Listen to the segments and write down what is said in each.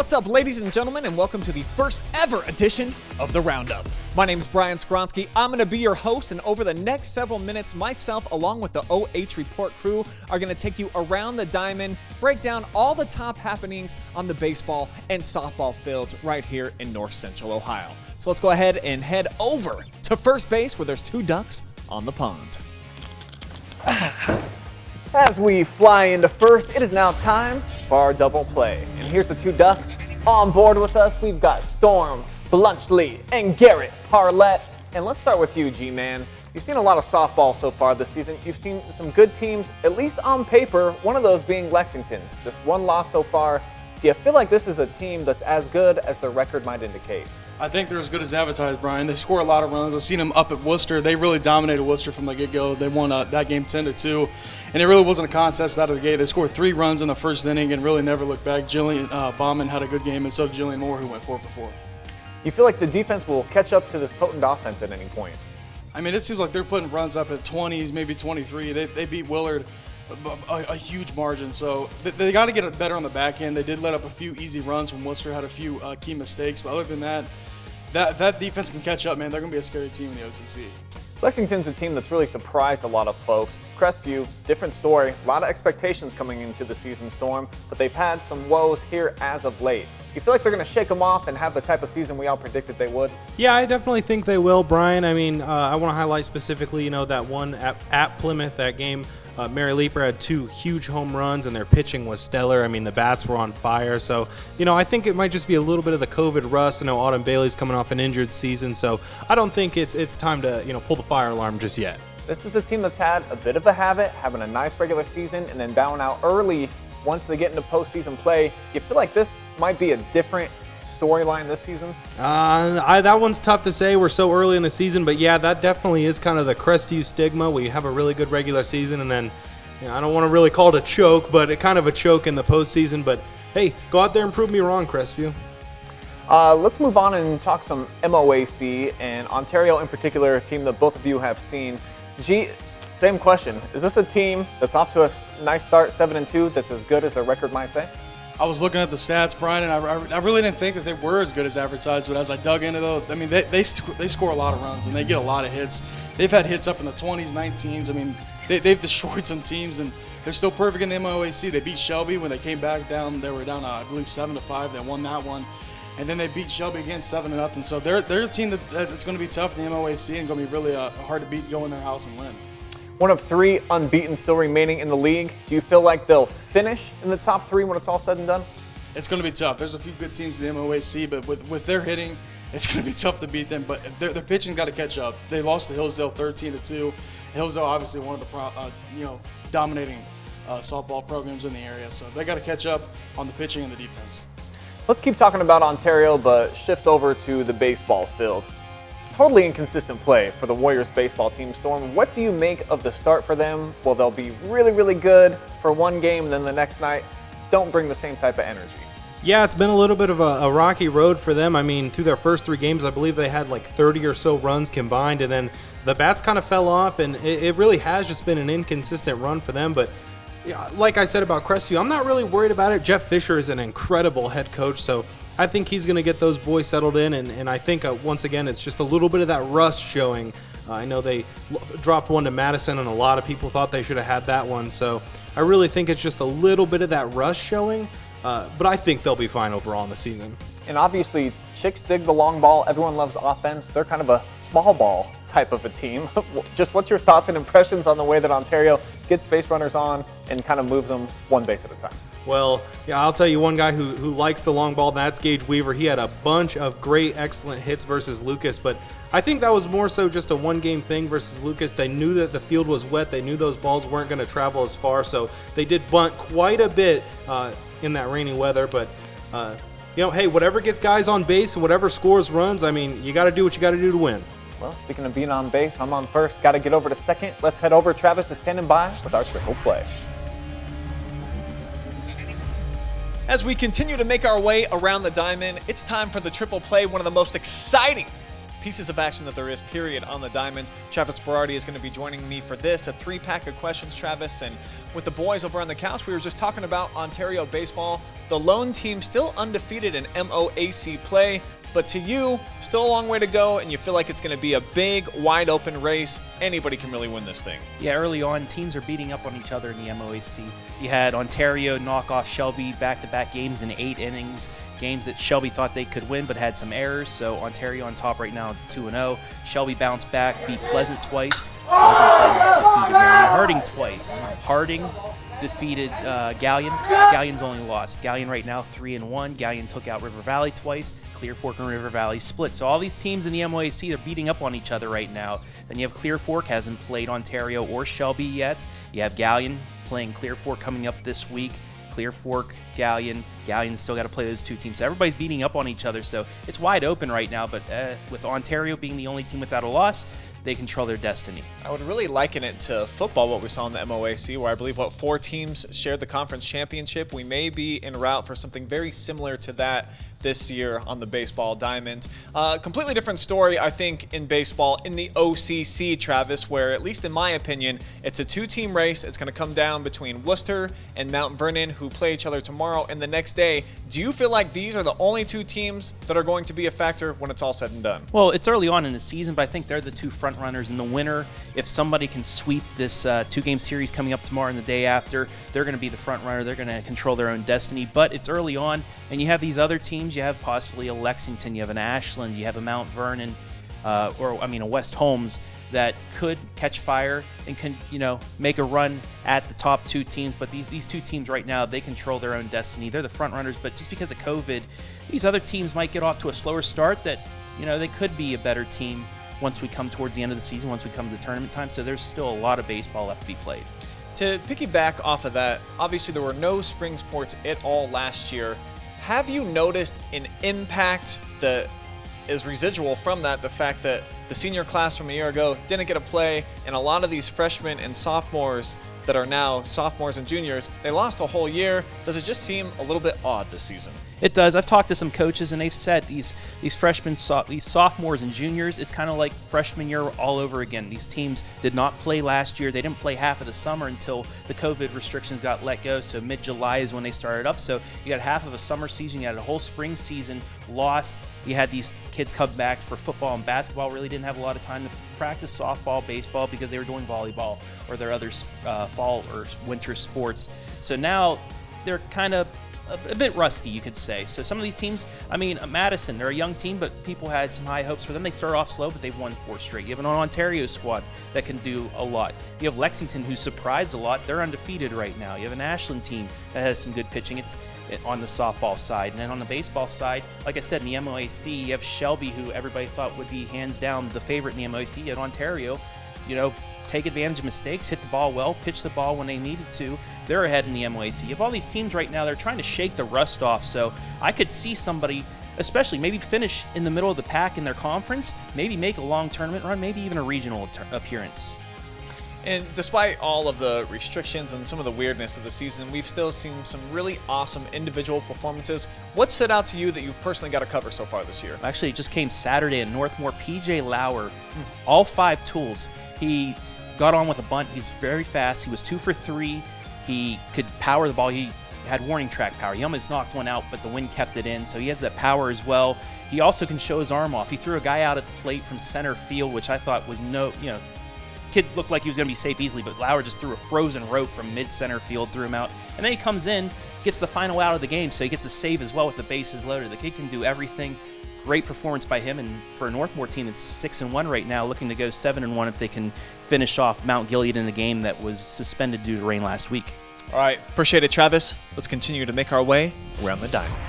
What's up, ladies and gentlemen, and welcome to the first ever edition of the Roundup. My name is Brian Skowronski. I'm going to be your host, and over the next several minutes, myself, along with the OH.Report crew, are going to take you around the diamond, break down all the top happenings on the baseball and softball fields right here in North Central Ohio. So let's go ahead and head over to first base, where there's two ducks on the pond. As we fly into first, it is now time for our double play. And here's the two ducks on board with us. We've got Storm, Bluntschly, and Garret Parlett. And let's start with you, G-Man. You've seen a lot of softball so far this season. You've seen some good teams, at least on paper, one of those being Lexington. Just one loss so far. Do you feel like this is a team that's as good as their record might indicate? I think they're as good as advertised, Brian. They score a lot of runs. I've seen them up at Worcester. They really dominated Worcester from the get-go. They won that game 10-2, and it really wasn't a contest out of the gate. They scored 3 runs in the first inning and really never looked back. Jillian Bauman had a good game, and so did Jillian Moore, who went 4 for 4. You feel like the defense will catch up to this potent offense at any point? I mean, it seems like they're putting runs up at 20s, maybe 23. They beat Willard a huge margin, so they got to get it better on the back end. They did let up a few easy runs from Worcester, had a few key mistakes, but other than that, that defense can catch up, man. They're going to be a scary team in the OCC. Lexington's a team that's really surprised a lot of folks. Crestview, different story. A lot of expectations coming into the season, Storm, but they've had some woes here as of late. You feel like they're going to shake them off and have the type of season we all predicted they would? Yeah, I definitely think they will, Brian. I mean, I want to highlight specifically, that one at Plymouth, that game. Mary Leeper had 2 huge home runs, and their pitching was stellar. I mean, the bats were on fire. So, I think it might just be a little bit of the COVID rust. I know Autumn Bailey's coming off an injured season, so I don't think it's time to, pull the fire alarm just yet. This is a team that's had a bit of a habit, having a nice regular season, and then bowing out early once they get into postseason play. You feel like this might be a different storyline this season? That one's tough to say. We're so early in the season, but yeah, that definitely is kind of the Crestview stigma. We have a really good regular season, and then I don't want to really call it a choke, but it kind of a choke in the postseason. But hey, go out there and prove me wrong, Crestview. Let's move on and talk some MOAC and Ontario in particular, a team that both of you have seen. G, same question. Is this a team that's off to a nice start, 7-2, that's as good as their record might say? I was looking at the stats, Brian, and I really didn't think that they were as good as advertised, but as I dug into those, I mean, they score a lot of runs, and they get a lot of hits. They've had hits up in the 20s, 19s. I mean, they've destroyed some teams, and they're still perfect in the MOAC. They beat Shelby when they came back down. They were down, I believe, 7-5. They won that one. And then they beat Shelby again 7-0. So they're a team that's going to be tough in the MOAC and going to be really hard to beat, go in their house and win. One of 3 unbeaten still remaining in the league. Do you feel like they'll finish in the top 3 when it's all said and done? It's going to be tough. There's a few good teams in the MOAC, but with their hitting, it's going to be tough to beat them. But their pitching got to catch up. They lost to Hillsdale 13-2. Hillsdale, obviously, one of the dominating softball programs in the area. So they got to catch up on the pitching and the defense. Let's keep talking about Ontario, but shift over to the baseball field. Totally inconsistent play for the Warriors baseball team, Storm. What do you make of the start for them? Well, they'll be really, really good for one game, and then the next night don't bring the same type of energy. Yeah, it's been a little bit of a rocky road for them. I mean, through their first 3 games, I believe they had like 30 or so runs combined, and then the bats kind of fell off, and it really has just been an inconsistent run for them. But yeah, like I said about Crestview, I'm not really worried about it. Jeff Fisher is an incredible head coach, so I think he's going to get those boys settled in, and I think, once again, it's just a little bit of that rust showing. I know they dropped one to Madison, and a lot of people thought they should have had that one, so I really think it's just a little bit of that rust showing, but I think they'll be fine overall in the season. And obviously, Chicks dig the long ball. Everyone loves offense. They're kind of a small ball type of a team. Just what's your thoughts and impressions on the way that Ontario gets base runners on and kind of moves them one base at a time? Well, yeah, I'll tell you one guy who likes the long ball, and that's Gage Weaver. He had a bunch of great, excellent hits versus Lucas, but I think that was more so just a one-game thing versus Lucas. They knew that the field was wet. They knew those balls weren't going to travel as far, so they did bunt quite a bit in that rainy weather. But, hey, whatever gets guys on base and whatever scores runs, I mean, you got to do what you got to do to win. Well, speaking of being on base, I'm on first. Got to get over to second. Let's head over. Travis is standing by with our triple play. As we continue to make our way around the diamond, it's time for the triple play, one of the most exciting pieces of action that there is, period, on the diamond. Travis Berardi is going to be joining me for this, a 3-pack of questions, Travis. And with the boys over on the couch, we were just talking about Ontario baseball, the lone team still undefeated in MOAC play. But to you, still a long way to go, and you feel like it's going to be a big, wide-open race. Anybody can really win this thing. Yeah, early on, teams are beating up on each other in the MOAC. You had Ontario knock off Shelby back-to-back games in 8 innings, games that Shelby thought they could win but had some errors. So Ontario on top right now, 2-0. Shelby bounced back, beat Pleasant twice. Pleasant then defeated Marion Harding twice. Harding defeated Galleon. Gallion's only lost. Galleon right now 3-1. Galleon took out River Valley twice. Clear Fork and River Valley split. So all these teams in the MOAC are beating up on each other right now. Then you have Clear Fork, hasn't played Ontario or Shelby yet. You have Galleon playing Clear Fork coming up this week. Clear Fork, Galleon. Gallion's still got to play those two teams. So everybody's beating up on each other. So it's wide open right now. But with Ontario being the only team without a loss, they control their destiny. I would really liken it to football, what we saw in the MOAC, where I believe, 4 teams shared the conference championship. We may be en route for something very similar to that this year on the baseball diamond. Completely different story, I think, in baseball in the OCC, Travis, where, at least in my opinion, it's a 2-team race. It's going to come down between Worcester and Mount Vernon, who play each other tomorrow and the next day. Do you feel like these are the only 2 teams that are going to be a factor when it's all said and done? Well, it's early on in the season, but I think they're the 2 front runners in the winner. If somebody can sweep this 2-game series coming up tomorrow and the day after, they're going to be the front runner. They're going to control their own destiny. But it's early on, and you have these other teams. You have possibly a Lexington, you have an Ashland, you have a Mount Vernon, a West Holmes that could catch fire and can, make a run at the top 2 teams. But these 2 teams right now, they control their own destiny. They're the front runners, but just because of COVID, these other teams might get off to a slower start that, they could be a better team once we come towards the end of the season, once we come to tournament time. So there's still a lot of baseball left to be played. To piggyback off of that, obviously there were no spring sports at all last year. Have you noticed an impact that is residual from that, the fact that the senior class from a year ago didn't get a play, and a lot of these freshmen and sophomores that are now sophomores and juniors, they lost a whole year? Does it just seem a little bit odd this season? It does. I've talked to some coaches, and they've said these freshmen, these sophomores and juniors, it's kind of like freshman year all over again. These teams did not play last year. They didn't play half of the summer until the COVID restrictions got let go, so mid-July is when they started up. So you got half of a summer season, you had a whole spring season lost. You had these kids come back for football and basketball, really didn't have a lot of time to practice softball, baseball, because they were doing volleyball or their other fall or winter sports. So now they're kind of a bit rusty, you could say. So some of these teams, Madison, they're a young team, but people had some high hopes for them. They started off slow, but they've won 4 straight. You have an Ontario squad that can do a lot. You have Lexington, who's surprised a lot. They're undefeated right now. You have an Ashland team that has some good pitching. It's on the softball side. And then on the baseball side, like I said, in the MOAC, you have Shelby, who everybody thought would be hands down the favorite in the MOAC. You have Ontario, take advantage of mistakes, hit the ball well, pitch the ball when they needed to. They're ahead in the MOAC. You have all these teams right now, they're trying to shake the rust off. So I could see somebody, especially maybe finish in the middle of the pack in their conference, maybe make a long tournament run, maybe even a regional appearance. And despite all of the restrictions and some of the weirdness of the season, we've still seen some really awesome individual performances. What stood out to you that you've personally got to cover so far this year? Actually, it just came Saturday in Northmore. PJ Lauer, all 5 tools. He got on with a bunt. He's very fast. He was 2 for 3. He could power the ball. He had warning track power. He almost knocked one out, but the wind kept it in. So he has that power as well. He also can show his arm off. He threw a guy out at the plate from center field, which I thought was kid looked like he was going to be safe easily, but Lauer just threw a frozen rope from mid-center field, threw him out. And then he comes in, gets the final out of the game, so he gets a save as well with the bases loaded. The kid can do everything. Great performance by him, and for a Northmore team that's 6-1 right now, looking to go 7-1 if they can finish off Mount Gilead in a game that was suspended due to rain last week. All right, appreciate it, Travis. Let's continue to make our way around the diamond.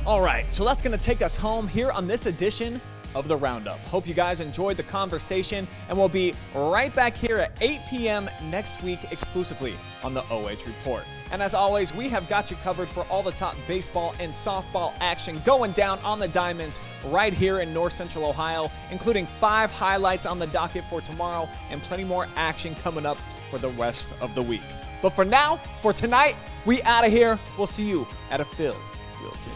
All right, so that's going to take us home here on this edition of the Roundup. Hope you guys enjoyed the conversation, and we'll be right back here at 8 p.m. next week exclusively on the OH.Report. And as always, we have got you covered for all the top baseball and softball action going down on the diamonds right here in North Central Ohio, including 5 highlights on the docket for tomorrow and plenty more action coming up for the rest of the week. But for now, for tonight, we out of here. We'll see you at a field real soon.